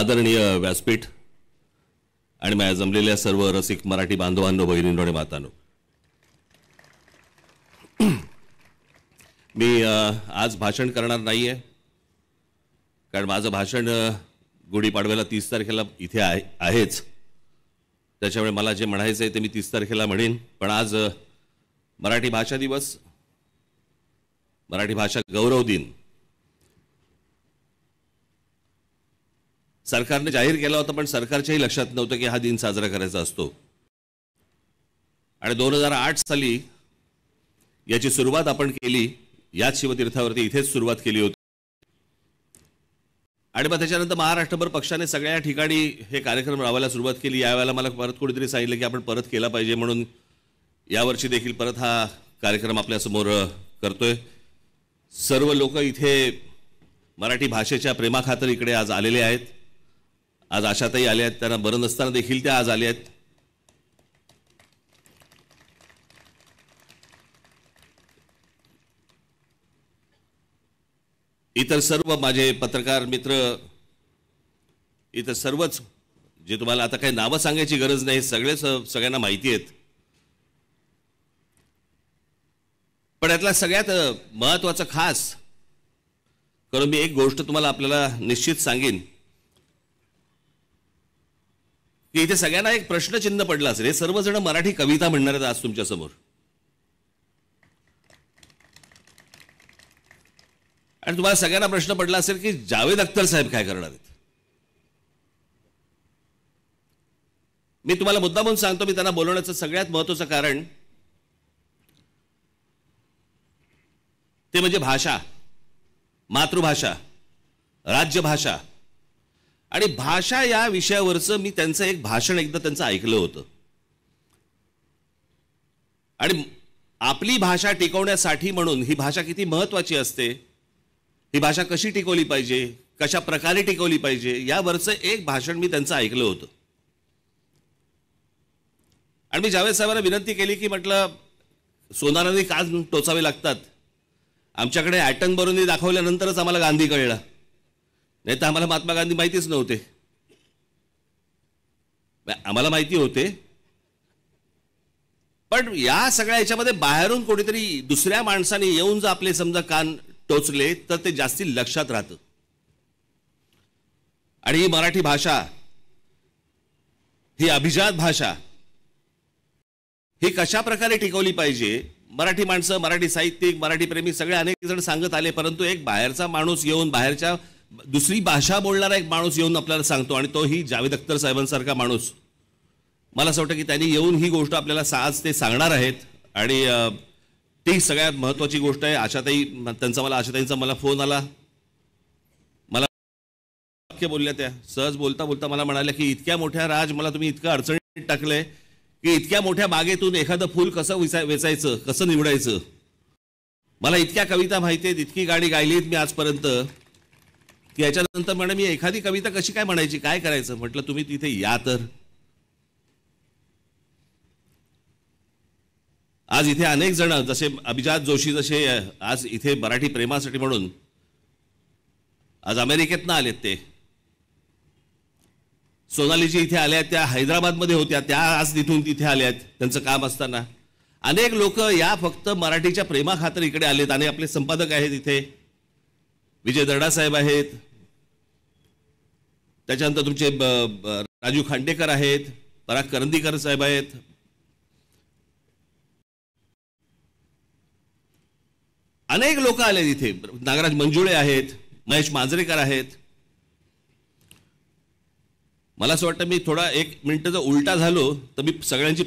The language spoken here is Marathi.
आदरणीय व्यासपीठ आणि माझ्या जमलेल्या सर्व रसिक मराठी बांधवांनो, बहिणींनो आणि मातांनो, मी आज भाषण करणार नाहीये, कारण माझं भाषण गुढीपाडव्याला 30 तारखेला इथे आहेच. त्याच्यामुळे मला जे म्हणायचं आहे ते मी 30 तारखेला म्हणेन. पण आज मराठी भाषा दिवस, मराठी भाषा गौरव दिन सरकारने जाहीर केला होता, पण सरकारच्याही लक्षात नव्हतं की हा दिन साजरा करायचा असतो. आणि 2008 साली याची सुरुवात आपण केली, याच शिवतीर्थावरती इथेच सुरुवात केली होती. आणि मग त्याच्यानंतर महाराष्ट्रभर पक्षाने सगळ्या ठिकाणी हे कार्यक्रम राबवायला सुरुवात केली. यावेळेला मला परत कोणीतरी सांगितलं की आपण परत केला पाहिजे, म्हणून यावर्षी देखील परत हा कार्यक्रम आपल्यासमोर करतोय. सर्व लोक इथे मराठी भाषेच्या प्रेमाखातर इकडे आज आलेले आहेत. आज आशाताई आल्या आहेत, त्यांना बरं नसताना देखील त्या आज आल्या आहेत. इतर सर्व माझे पत्रकार मित्र, इतर सर्वच जे तुम्हाला आता काही नावं सांगायची गरज नाही, सगळ्यांना माहिती आहेत. पण यातला सगळ्यात महत्त्वाचं खास करून मी एक गोष्ट तुम्हाला आपल्याला निश्चित सांगेन की इथे सगळ्यांना एक प्रश्नचिन्ह पडलं असेल. हे सर्वजण मराठी कविता म्हणणार आहेत आज तुमच्या समोर, आणि तुम्हाला सगळ्यांना प्रश्न पडला असेल की जावेद अख्तर साहेब काय करणार आहेत. मी तुम्हाला मुद्दामून सांगतो, मी त्यांना बोलवण्याचं सगळ्यात महत्त्वाचं कारण ते म्हणजे भाषा, मातृभाषा, राज्यभाषा आणि भाषा या विषयावरचं मी त्यांचं एक भाषण एकदा त्यांचं ऐकलं होतं. आणि आपली भाषा टिकवण्यासाठी म्हणून ही भाषा किती महत्त्वाची असते, ही भाषा कशी टिकवली पाहिजे, कशा प्रकारे टिकवली पाहिजे, यावरचं एक भाषण मी त्यांचं ऐकलं होतं. आणि मी जावेद साहेबांना विनंती केली की म्हटलं सोनारांनी का टोचावे लागतात. आमच्याकडे ॲटम बरोनी दाखवल्यानंतरच आम्हाला गांधी कळला, नाही तर आम्हाला महात्मा गांधी माहितीच नव्हते. आम्हाला माहिती होते, पण या सगळ्या याच्यामध्ये बाहेरून कोणीतरी दुसऱ्या माणसाने येऊन जर आपले समजा कान टोचले तर ते जास्ती लक्षात राहतं. आणि ही मराठी भाषा, ही अभिजात भाषा, ही कशा प्रकारे टिकवली पाहिजे. मराठी माणसं, मराठी साहित्यिक, मराठी प्रेमी सगळे अनेक जण सांगत आले, परंतु एक बाहेरचा माणूस येऊन, बाहेरच्या दुसरी भाषा बोलणारा एक माणूस येऊन आपल्याला सांगतो, आणि तो ही जावेद अख्तर साहेबांसारखा माणूस. मला असं वाटतं की त्यांनी येऊन ही गोष्ट आपल्याला आज ते सांगणार आहेत. आणि ती सगळ्यात महत्त्वाची गोष्ट आहे. आशाताईंचा मला फोन आला, मला वाक्य बोलल्या, त्या सहज बोलता बोलता मला म्हणाल्या की इतक्या मोठ्या राज, मला तुम्ही इतकं अडचणीत टाकलंय की इतक्या मोठ्या बागेतून एखादं फूल कसं वेचायचं, कसं निवडायचं. मला इतक्या कविता माहिती आहेत, इतकी गाणी गायली आहेत मी आजपर्यंत, की याच्यानंतर म्हणे मी एखादी कविता कशी काय म्हणायची, काय करायचं. म्हटलं तुम्ही तिथे या तर. आज इथे अनेक जण, जसे अभिजात जोशी जसे आज इथे मराठी प्रेमासाठी म्हणून आज अमेरिकेतनं आलेत. ते सोनालीजी इथे आल्या, त्या हैदराबादमध्ये होत्या, त्या आज तिथून तिथे आल्यात त्यांचं काम असताना. अनेक लोक या फक्त मराठीच्या प्रेमाखातर इकडे आलेत. आणि आपले संपादक आहेत इथे, विजय दर्डा साहेब आहेत, त्याच्यानंतर तुमचे राजू खांडेकर आहेत, पराग करंदीकर साहेब आहेत, अनेक लोक आले इथे, नागराज मंजुळे आहेत, महेश मांजरेकर आहेत. मला असं वाटतं मी थोडा 1 मिनिट जर उलटा झालो तर मी सगळ्यांची